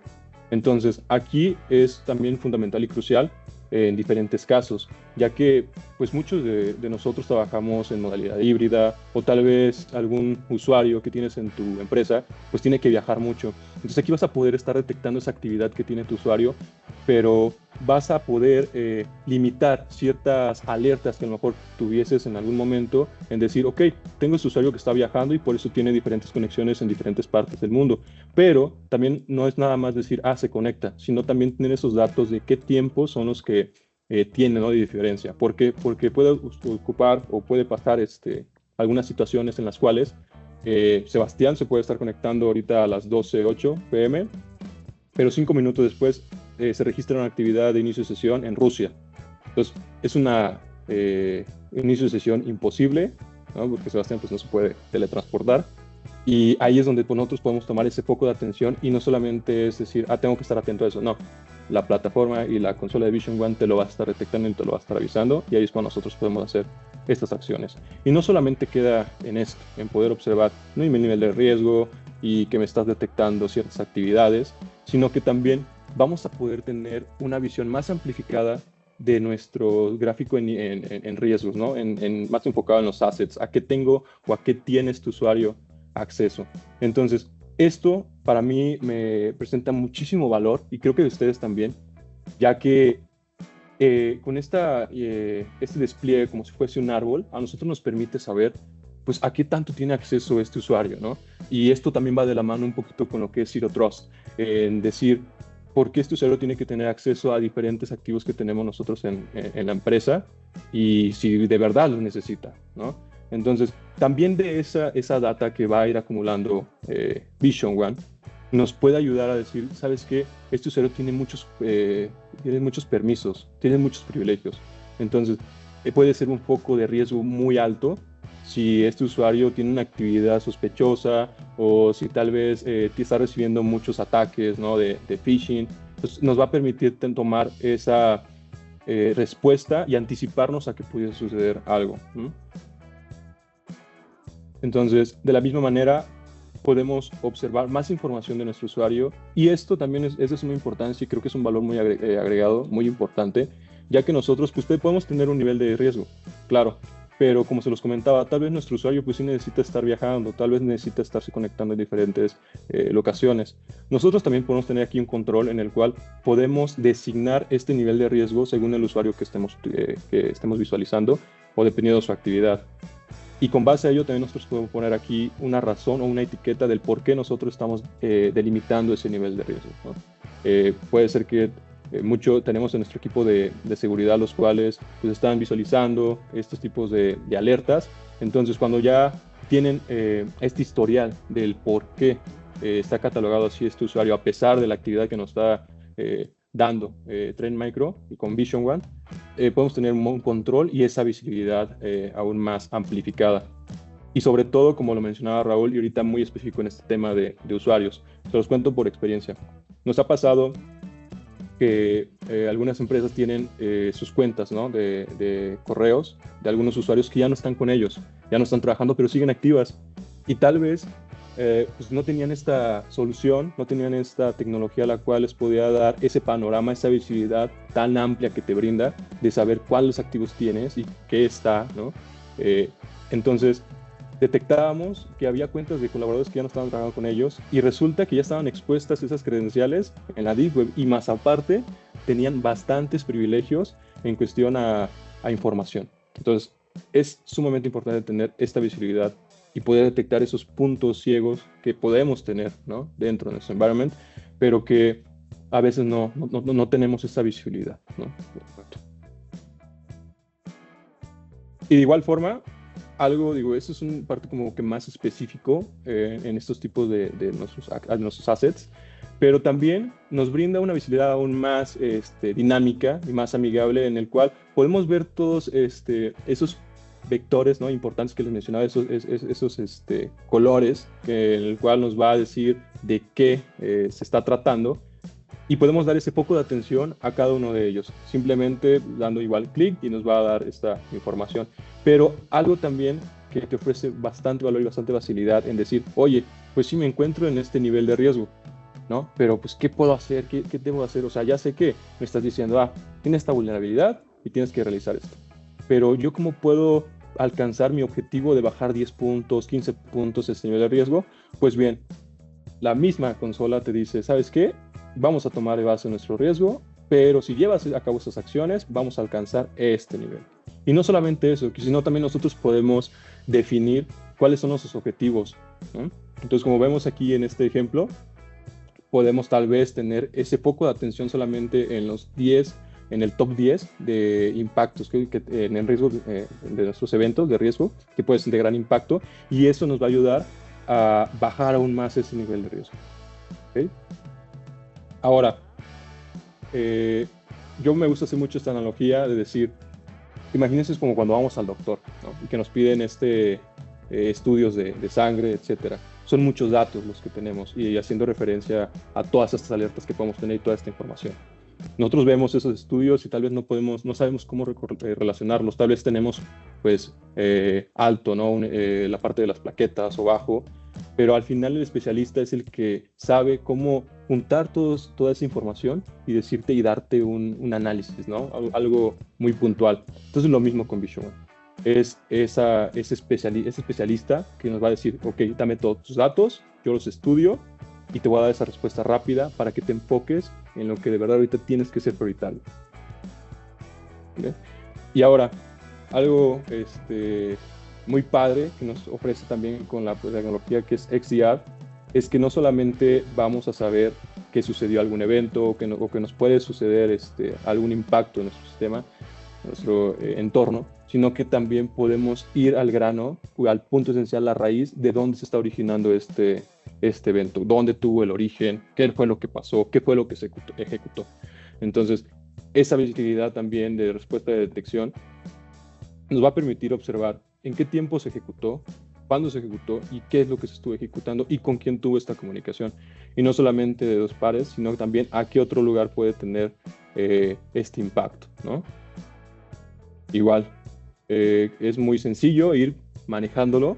Entonces, aquí es también fundamental y crucial en diferentes casos, ya que pues muchos de nosotros trabajamos en modalidad híbrida o tal vez algún usuario que tienes en tu empresa pues tiene que viajar mucho. Entonces aquí vas a poder estar detectando esa actividad que tiene tu usuario, pero vas a poder limitar ciertas alertas que a lo mejor tuvieses en algún momento en decir, ok, tengo este usuario que está viajando y por eso tiene diferentes conexiones en diferentes partes del mundo. Pero también no es nada más decir, se conecta, sino también tener esos datos de qué tiempos son los que tienen, ¿no?, de diferencia. ¿Por qué? Porque puede ocupar o puede pasar algunas situaciones en las cuales Sebastián se puede estar conectando ahorita a las 12:08 p.m., pero 5 minutos después se registra una actividad de inicio de sesión en Rusia. Entonces, es una inicio de sesión imposible, ¿no?, porque Sebastián pues, no se puede teletransportar. Y ahí es donde nosotros podemos tomar ese foco de atención y no solamente es decir, tengo que estar atento a eso. No, la plataforma y la consola de Vision One te lo va a estar detectando y te lo va a estar avisando, y ahí es cuando nosotros podemos hacer estas acciones. Y no solamente queda en esto, en poder observar, ¿no?, mi nivel de riesgo y que me estás detectando ciertas actividades, sino que también vamos a poder tener una visión más amplificada de nuestro gráfico en riesgos, ¿no? Más enfocado en los assets, a qué tengo o a qué tiene este usuario acceso. Entonces, esto para mí me presenta muchísimo valor y creo que de ustedes también, ya que con este despliegue como si fuese un árbol, a nosotros nos permite saber pues a qué tanto tiene acceso este usuario, ¿no? Y esto también va de la mano un poquito con lo que es Zero Trust, en decir por qué este usuario tiene que tener acceso a diferentes activos que tenemos nosotros en la empresa y si de verdad lo necesita, ¿no? Entonces, también de esa data que va a ir acumulando Vision One, nos puede ayudar a decir, ¿sabes qué? Este usuario tiene muchos permisos, tiene muchos privilegios. Entonces, puede ser un foco de riesgo muy alto si este usuario tiene una actividad sospechosa o si tal vez está recibiendo muchos ataques, ¿no?, de phishing. Entonces, nos va a permitir tomar esa respuesta y anticiparnos a que pudiese suceder algo, ¿no? Entonces, de la misma manera, podemos observar más información de nuestro usuario y esto también es de suma importancia y creo que es un valor muy agregado, muy importante, ya que nosotros pues, podemos tener un nivel de riesgo, claro, pero como se los comentaba, tal vez nuestro usuario pues sí necesita estar viajando, tal vez necesita estarse conectando en diferentes locaciones. Nosotros también podemos tener aquí un control en el cual podemos designar este nivel de riesgo según el usuario que estemos visualizando o dependiendo de su actividad. Y con base a ello también nosotros podemos poner aquí una razón o una etiqueta del por qué nosotros estamos delimitando ese nivel de riesgo, ¿no? Puede ser que tenemos en nuestro equipo de seguridad los cuales pues, están visualizando estos tipos de alertas. Entonces, cuando ya tienen este historial del por qué está catalogado así este usuario, a pesar de la actividad que nos está dando Trend Micro y con Vision One, podemos tener un control y esa visibilidad aún más amplificada. Y sobre todo, como lo mencionaba Raúl, y ahorita muy específico en este tema de usuarios, se los cuento por experiencia. Nos ha pasado que algunas empresas tienen sus cuentas, ¿no? de correos de algunos usuarios que ya no están con ellos, ya no están trabajando, pero siguen activas. Y tal vez pues no tenían esta solución, no tenían esta tecnología la cual les podía dar ese panorama, esa visibilidad tan amplia que te brinda de saber cuáles activos tienes y qué está, ¿no? Entonces, detectábamos que había cuentas de colaboradores que ya no estaban trabajando con ellos y resulta que ya estaban expuestas esas credenciales en la Deep Web y más aparte tenían bastantes privilegios en cuestión a información. Entonces, es sumamente importante tener esta visibilidad y poder detectar esos puntos ciegos que podemos tener, ¿no? dentro de nuestro environment, pero que a veces no tenemos esa visibilidad, ¿no? Y de igual forma, esto es un parte como que más específico en estos tipos de nuestros assets, pero también nos brinda una visibilidad aún más dinámica y más amigable en el cual podemos ver todos esos vectores, ¿no? importantes que les mencionaba, esos colores en el cual nos va a decir de qué se está tratando y podemos dar ese foco de atención a cada uno de ellos, simplemente dando igual clic y nos va a dar esta información. Pero algo también que te ofrece bastante valor y bastante facilidad en decir, oye, pues sí me encuentro en este nivel de riesgo, ¿no? Pero pues, ¿qué puedo hacer? ¿Qué debo hacer? O sea, ya sé que me estás diciendo, tienes esta vulnerabilidad y tienes que realizar esto. Pero yo, ¿cómo puedo alcanzar mi objetivo de bajar 10 puntos, 15 puntos este nivel de riesgo? Pues bien, la misma consola te dice, ¿sabes qué? Vamos a tomar de base nuestro riesgo, pero si llevas a cabo estas acciones, vamos a alcanzar este nivel. Y no solamente eso, sino también nosotros podemos definir cuáles son nuestros objetivos, ¿no? Entonces, como vemos aquí en este ejemplo, podemos tal vez tener ese foco de atención solamente en los 10, en el top 10 de impactos en el riesgo de nuestros eventos de riesgo, que pueden ser de gran impacto, y eso nos va a ayudar a bajar aún más ese nivel de riesgo. ¿Okay? Ahora, yo me gusta hacer mucho esta analogía de decir, imagínense es como cuando vamos al doctor, ¿no? Y que nos piden estudios de sangre, etcétera. Son muchos datos los que tenemos y haciendo referencia a todas estas alertas que podemos tener y toda esta información. Nosotros vemos esos estudios y tal vez no sabemos cómo relacionarlos. Tal vez tenemos pues alto, ¿no? La parte de las plaquetas o bajo, pero al final el especialista es el que sabe cómo juntar toda esa información y decirte y darte un análisis, ¿no? Algo muy puntual. Entonces lo mismo con Vision One. Es ese especialista que nos va a decir, ok, dame todos tus datos, yo los estudio y te voy a dar esa respuesta rápida para que te enfoques en lo que de verdad ahorita tienes que ser prioritario. ¿Okay? Y ahora, algo muy padre que nos ofrece también con la tecnología que es XDR, es que no solamente vamos a saber que sucedió algún evento o que nos puede suceder algún impacto en nuestro sistema, en nuestro entorno, sino que también podemos ir al grano, al punto esencial, la raíz de dónde se está originando este evento, dónde tuvo el origen, qué fue lo que pasó, qué fue lo que se ejecutó. Entonces, esa visibilidad también de respuesta de detección nos va a permitir observar en qué tiempo se ejecutó, cuándo se ejecutó y qué es lo que se estuvo ejecutando y con quién tuvo esta comunicación. Y no solamente de dos pares, sino también a qué otro lugar puede tener este impacto, ¿no? Igual, es muy sencillo ir manejándolo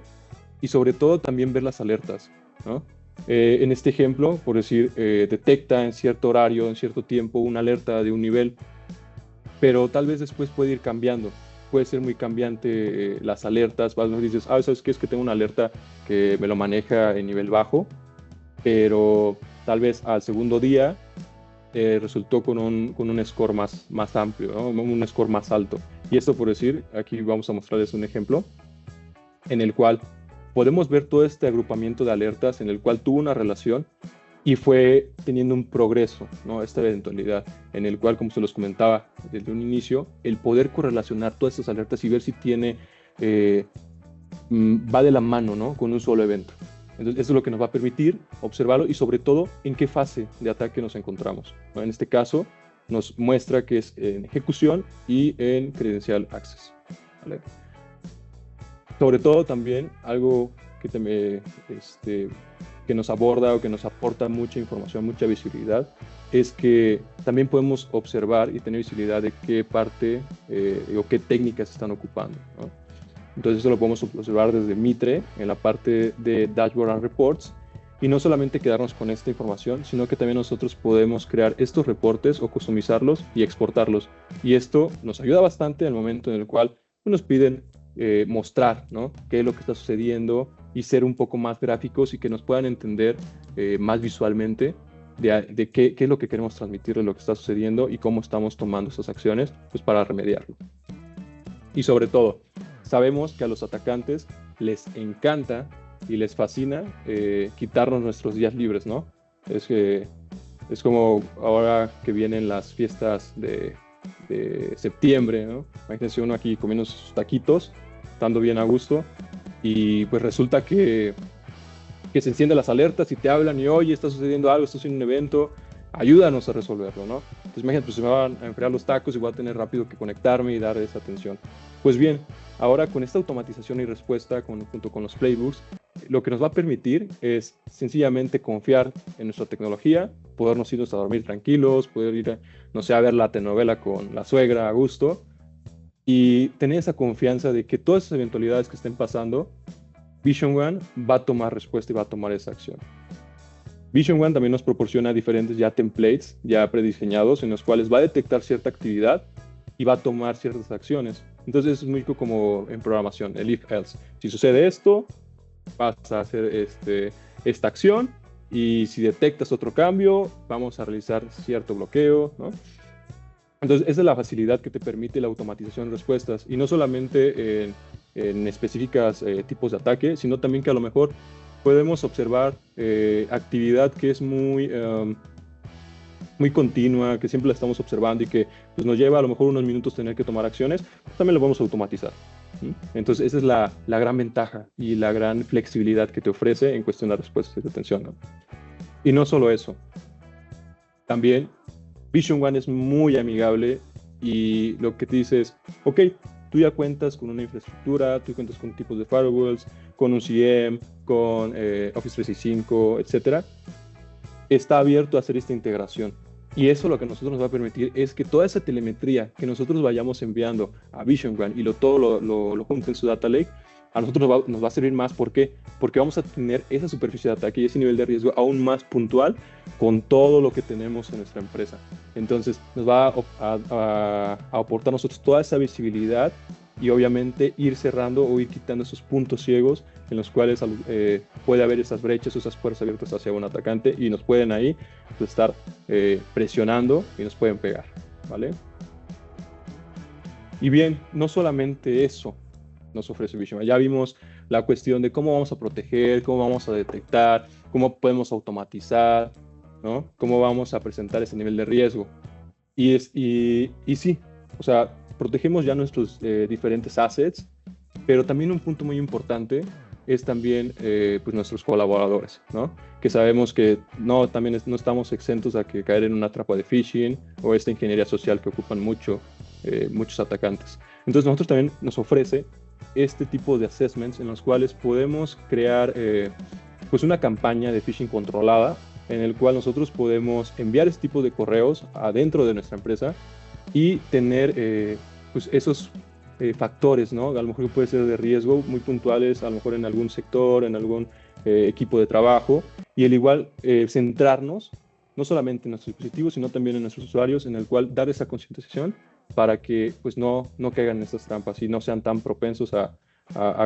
y sobre todo también ver las alertas, ¿no? En este ejemplo, por decir, detecta en cierto horario, en cierto tiempo, una alerta de un nivel, pero tal vez después puede ir cambiando. puede ser muy cambiante las alertas. Vas y dices, ¿sabes qué? Es que tengo una alerta que me lo maneja en nivel bajo, pero tal vez al segundo día resultó con un score más amplio, ¿no? Un score más alto. Y esto por decir, aquí vamos a mostrarles un ejemplo en el cual podemos ver todo este agrupamiento de alertas en el cual tuvo una relación y fue teniendo un progreso, ¿no? Esta eventualidad, en el cual, como se los comentaba desde un inicio, el poder correlacionar todas estas alertas y ver si tiene, va de la mano, ¿no? Con un solo evento. Entonces, eso es lo que nos va a permitir observarlo y, sobre todo, en qué fase de ataque nos encontramos, ¿no? En este caso, nos muestra que es en ejecución y en credencial access, ¿vale? Sobre todo, también, algo que nos aborda o que nos aporta mucha información, mucha visibilidad, es que también podemos observar y tener visibilidad de qué parte o qué técnicas se están ocupando, ¿no? Entonces eso lo podemos observar desde Mitre en la parte de Dashboard and Reports, y no solamente quedarnos con esta información, sino que también nosotros podemos crear estos reportes o customizarlos y exportarlos. Y esto nos ayuda bastante en el momento en el cual nos piden mostrar, ¿no?, qué es lo que está sucediendo y ser un poco más gráficos y que nos puedan entender más visualmente de qué es lo que queremos transmitir de lo que está sucediendo y cómo estamos tomando esas acciones, pues, para remediarlo. Y sobre todo, sabemos que a los atacantes les encanta y les fascina quitarnos nuestros días libres, ¿no? Es como ahora que vienen las fiestas de septiembre, ¿no? Imagínense uno aquí comiendo sus taquitos, estando bien a gusto, y pues resulta que se encienden las alertas y te hablan y, oye, está sucediendo algo, está sucediendo un evento, ayúdanos a resolverlo, ¿no? Entonces imagínate, pues se me van a enfriar los tacos y voy a tener rápido que conectarme y dar esa atención. Pues bien, ahora con esta automatización y respuesta junto con los playbooks, lo que nos va a permitir es sencillamente confiar en nuestra tecnología, podernos irnos a dormir tranquilos, poder ir, no sé, a ver la telenovela con la suegra a gusto, y tener esa confianza de que todas esas eventualidades que estén pasando, Vision One va a tomar respuesta y va a tomar esa acción. Vision One también nos proporciona diferentes ya templates ya prediseñados en los cuales va a detectar cierta actividad y va a tomar ciertas acciones. Entonces es muy como en programación, el if-else. Si sucede esto, vas a hacer esta acción, y si detectas otro cambio, vamos a realizar cierto bloqueo, ¿no? Entonces esa es la facilidad que te permite la automatización de respuestas, y no solamente en específicas tipos de ataque, sino también que a lo mejor podemos observar actividad que es muy continua, que siempre la estamos observando y que pues, nos lleva a lo mejor unos minutos tener que tomar acciones, pues, también lo vamos a automatizar, ¿sí? Entonces esa es la gran ventaja y la gran flexibilidad que te ofrece en cuestión de respuestas de atención, ¿no? Y no solo eso, también Vision One es muy amigable, y lo que te dice es, ok, tú ya cuentas con una infraestructura, tú cuentas con tipos de firewalls, con un CM, con Office 365, etcétera. Está abierto a hacer esta integración. Y eso lo que nosotros nos va a permitir es que toda esa telemetría que nosotros vayamos enviando a Vision One y todo lo junte en su data lake, a nosotros nos va a servir más. ¿Por qué? Porque vamos a tener esa superficie de ataque y ese nivel de riesgo aún más puntual con todo lo que tenemos en nuestra empresa. Entonces nos va a aportar a nosotros toda esa visibilidad, y obviamente ir cerrando o ir quitando esos puntos ciegos en los cuales puede haber esas brechas o esas puertas abiertas hacia un atacante, y nos pueden ahí pues, estar presionando y nos pueden pegar, ¿vale? Y bien, no solamente eso nos ofrece Vision One. Ya vimos la cuestión de cómo vamos a proteger, cómo vamos a detectar, cómo podemos automatizar, ¿no? Cómo vamos a presentar ese nivel de riesgo. Y sí, o sea, protegemos ya nuestros diferentes assets, pero también un punto muy importante es también pues nuestros colaboradores, ¿no? Que sabemos que no estamos exentos a que caer en una trampa de phishing o esta ingeniería social que ocupan muchos atacantes. Entonces nosotros también nos ofrece este tipo de assessments en los cuales podemos crear pues una campaña de phishing controlada, en el cual nosotros podemos enviar este tipo de correos adentro de nuestra empresa y tener pues esos factores, ¿no? A lo mejor puede ser de riesgo muy puntuales, a lo mejor en algún sector, en algún equipo de trabajo, y al igual centrarnos no solamente en nuestros dispositivos, sino también en nuestros usuarios, en el cual dar esa concientización para que pues no caigan en estas trampas y no sean tan propensos a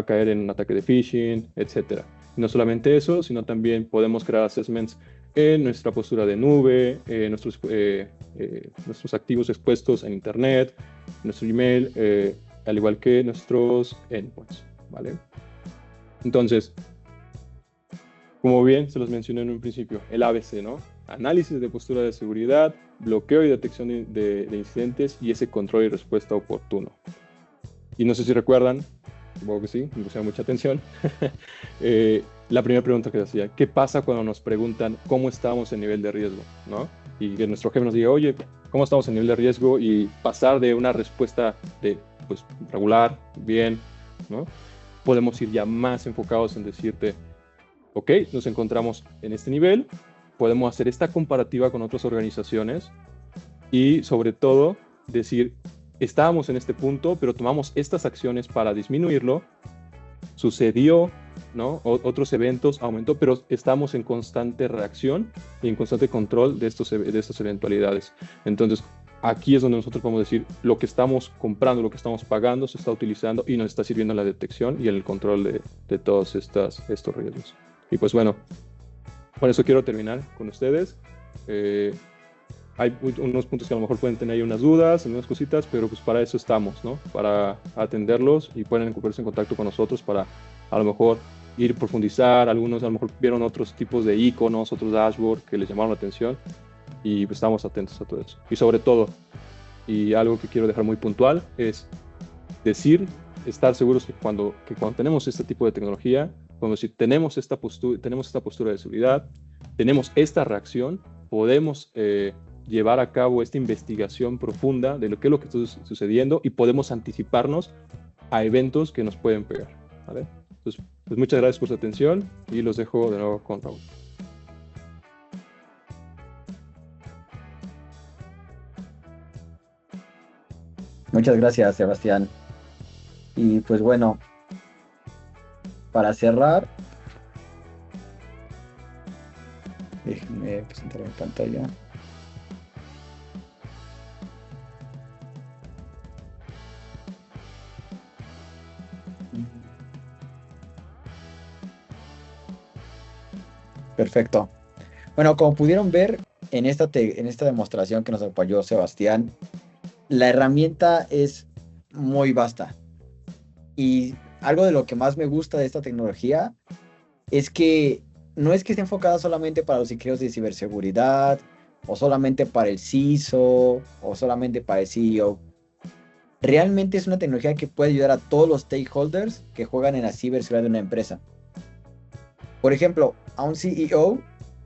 caer en un ataque de phishing, etcétera. No solamente eso, sino también podemos crear assessments en nuestra postura de nube, nuestros activos expuestos en Internet, nuestro email, al igual que nuestros endpoints, ¿vale? Entonces, como bien se los mencioné en un principio, el ABC, ¿no? Análisis de postura de seguridad, bloqueo y detección de incidentes y ese control y respuesta oportuno. Y no sé si recuerdan, supongo que sí, me pusieron mucha atención, la primera pregunta que se hacía, ¿qué pasa cuando nos preguntan cómo estamos en nivel de riesgo? ¿No? Y que nuestro jefe nos diga, oye, ¿cómo estamos en nivel de riesgo? Y pasar de una respuesta de, pues, regular, bien, ¿no? Podemos ir ya más enfocados en decirte, ok, nos encontramos en este nivel, podemos hacer esta comparativa con otras organizaciones y sobre todo decir, estábamos en este punto, pero tomamos estas acciones para disminuirlo, sucedió, ¿no? Otros eventos aumentó, pero estamos en constante reacción y en constante control de estas eventualidades. Entonces, aquí es donde nosotros podemos decir, lo que estamos comprando, lo que estamos pagando, se está utilizando y nos está sirviendo en la detección y en el control de todos estos riesgos. Y pues bueno, por eso quiero terminar con ustedes. Hay unos puntos que a lo mejor pueden tener ahí unas dudas, unas cositas, pero pues para eso estamos, ¿no? Para atenderlos y pueden ponerse en contacto con nosotros para a lo mejor ir profundizar. Algunos a lo mejor vieron otros tipos de iconos, otros dashboards que les llamaron la atención y pues estamos atentos a todo eso. Y sobre todo, y algo que quiero dejar muy puntual, es estar seguros que cuando tenemos este tipo de tecnología, cuando si tenemos esta postura de seguridad, tenemos esta reacción, podemos llevar a cabo esta investigación profunda de lo que está sucediendo y podemos anticiparnos a eventos que nos pueden pegar, ¿vale? Entonces, pues muchas gracias por su atención y los dejo de nuevo con Raúl. Muchas gracias, Sebastián. Y pues bueno, para cerrar, déjenme presentar en pantalla. Perfecto. Bueno, como pudieron ver en esta demostración que nos apoyó Sebastián, la herramienta es muy vasta. Y algo de lo que más me gusta de esta tecnología es que no es que esté enfocada solamente para los ingenieros de ciberseguridad, o solamente para el CISO, o solamente para el CEO. Realmente es una tecnología que puede ayudar a todos los stakeholders que juegan en la ciberseguridad de una empresa. Por ejemplo, a un CEO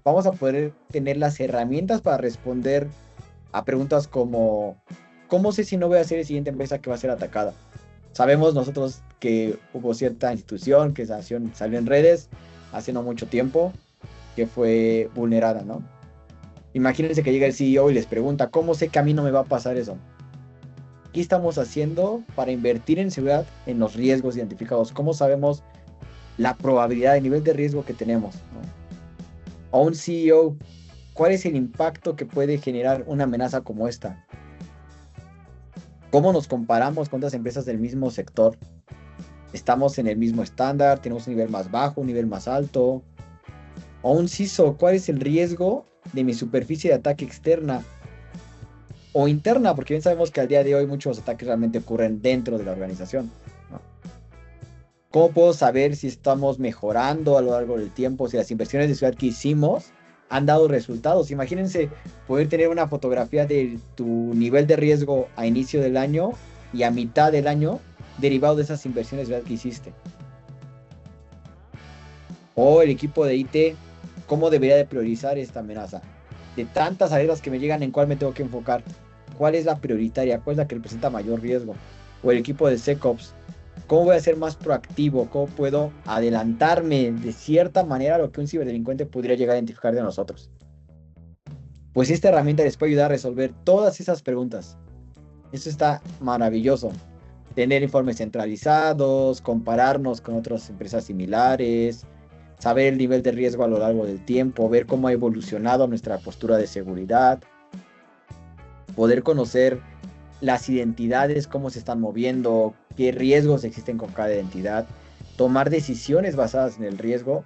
vamos a poder tener las herramientas para responder a preguntas como ¿cómo sé si no voy a ser la siguiente empresa que va a ser atacada? Sabemos nosotros que hubo cierta institución que salió en redes hace no mucho tiempo que fue vulnerada, ¿no? Imagínense que llega el CEO y les pregunta ¿cómo sé que a mí no me va a pasar eso? ¿Qué estamos haciendo para invertir en seguridad en los riesgos identificados? ¿Cómo sabemos la probabilidad, el nivel de riesgo que tenemos, ¿no? O un CEO, ¿cuál es el impacto que puede generar una amenaza como esta? ¿Cómo nos comparamos con otras empresas del mismo sector? ¿Estamos en el mismo estándar? ¿Tenemos un nivel más bajo, un nivel más alto? O un CISO, ¿cuál es el riesgo de mi superficie de ataque externa o interna? Porque bien sabemos que al día de hoy muchos ataques realmente ocurren dentro de la organización, ¿no? ¿Cómo puedo saber si estamos mejorando a lo largo del tiempo, si las inversiones de seguridad que hicimos han dado resultados? Imagínense poder tener una fotografía de tu nivel de riesgo a inicio del año y a mitad del año derivado de esas inversiones de seguridad que hiciste. O el equipo de IT, ¿cómo debería de priorizar esta amenaza? De tantas alertas que me llegan, ¿en cuál me tengo que enfocar? ¿Cuál es la prioritaria? ¿Cuál es la que representa mayor riesgo? O el equipo de SecOps, ¿cómo voy a ser más proactivo? ¿Cómo puedo adelantarme de cierta manera a lo que un ciberdelincuente pudiera llegar a identificar de nosotros? Pues esta herramienta les puede ayudar a resolver todas esas preguntas. Eso está maravilloso. Tener informes centralizados, compararnos con otras empresas similares, saber el nivel de riesgo a lo largo del tiempo, ver cómo ha evolucionado nuestra postura de seguridad, poder conocer las identidades, cómo se están moviendo, qué riesgos existen con cada identidad, tomar decisiones basadas en el riesgo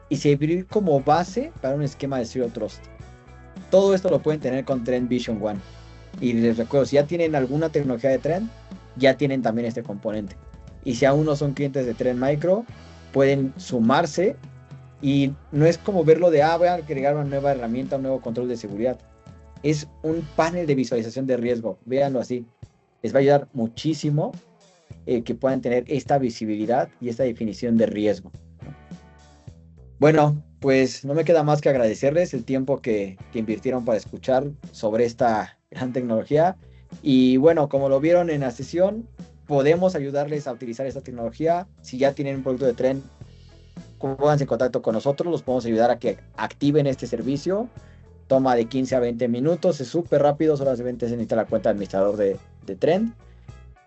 y servir como base para un esquema de Zero Trust. Todo esto lo pueden tener con Trend Vision One. Y les recuerdo, si ya tienen alguna tecnología de Trend, ya tienen también este componente. Y si aún no son clientes de Trend Micro, pueden sumarse y no es como verlo de, voy a agregar una nueva herramienta, un nuevo control de seguridad. Es un panel de visualización de riesgo, véanlo así. Les va a ayudar muchísimo que puedan tener esta visibilidad y esta definición de riesgo. Bueno, pues no me queda más que agradecerles el tiempo que invirtieron para escuchar sobre esta gran tecnología. Y bueno, como lo vieron en la sesión, podemos ayudarles a utilizar esta tecnología. Si ya tienen un producto de Trend, pónganse en contacto con nosotros, los podemos ayudar a que activen este servicio. Toma de 15 a 20 minutos, es súper rápido, solamente se necesita la cuenta de administrador de Trend.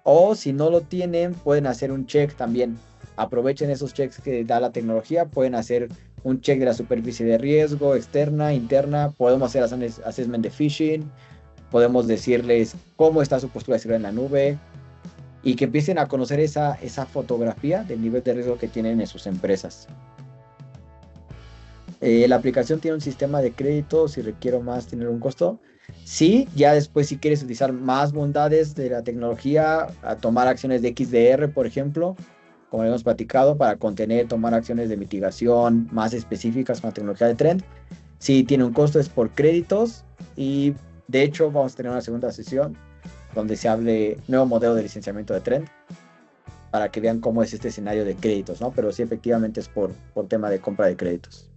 O si no lo tienen, pueden hacer un check también. Aprovechen esos checks que da la tecnología, pueden hacer un check de la superficie de riesgo externa, interna, podemos hacer assessment de phishing, podemos decirles cómo está su postura de seguridad en la nube y que empiecen a conocer esa fotografía del nivel de riesgo que tienen en sus empresas. La aplicación tiene un sistema de crédito, si requiero más tiene un costo. Sí, ya después si quieres utilizar más bondades de la tecnología, a tomar acciones de XDR, por ejemplo, como hemos platicado, para contener, tomar acciones de mitigación más específicas con la tecnología de Trend. Sí, tiene un costo, es por créditos y de hecho vamos a tener una segunda sesión donde se hable nuevo modelo de licenciamiento de Trend para que vean cómo es este escenario de créditos, ¿no? Pero sí, efectivamente es por tema de compra de créditos.